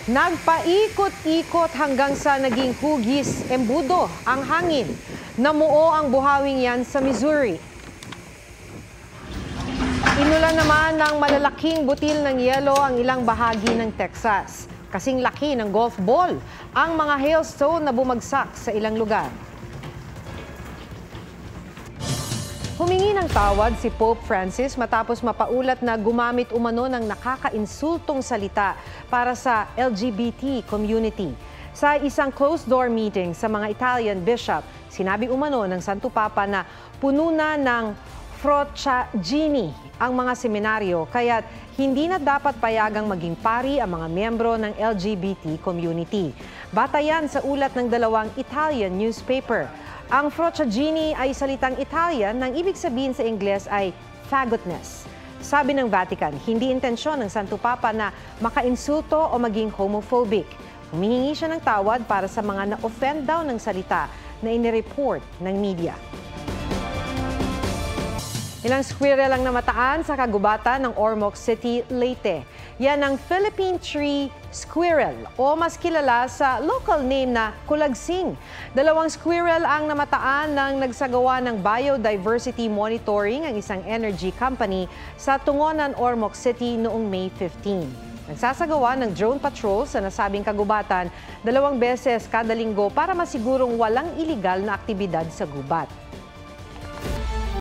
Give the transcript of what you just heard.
Nagpaikot-ikot hanggang sa naging hugis embudo ang hangin. Namuo ang buhawing yan sa Missouri. Inulan naman ng malalaking butil ng yelo ang ilang bahagi ng Texas. Kasing laki ng golf ball ang mga hailstone na bumagsak sa ilang lugar. Humingi ng tawad si Pope Francis matapos mapaulat na gumamit umano ng nakakainsultong salita para sa LGBT community. Sa isang closed-door meeting sa mga Italian bishop, sinabi umano ng Santo Papa na puno na ng frociagini ang mga seminaryo kaya't hindi na dapat payagang maging pari ang mga miyembro ng LGBT community. Batayan sa ulat ng dalawang Italian newspaper. Ang frociagini ay salitang Italian nang ibig sabihin sa Ingles ay fagotness. Sabi ng Vatican, hindi intensyon ng Santo Papa na makainsulto o maging homophobic. Humihingi siya ng tawad para sa mga na-offend daw ng salita na inireport ng media. Ilang squirrel ang namataan sa kagubatan ng Ormoc City, Leyte. Yan ang Philippine tree squirrel o mas kilala sa local name na kulagsing. Dalawang squirrel ang namataan nang nagsagawa ng biodiversity monitoring ang isang energy company sa Tungonan, Ormoc City noong May 15. Nagsasagawa ng drone patrol sa nasabing kagubatan 2 beses kada linggo para masigurong walang iligal na aktibidad sa gubat.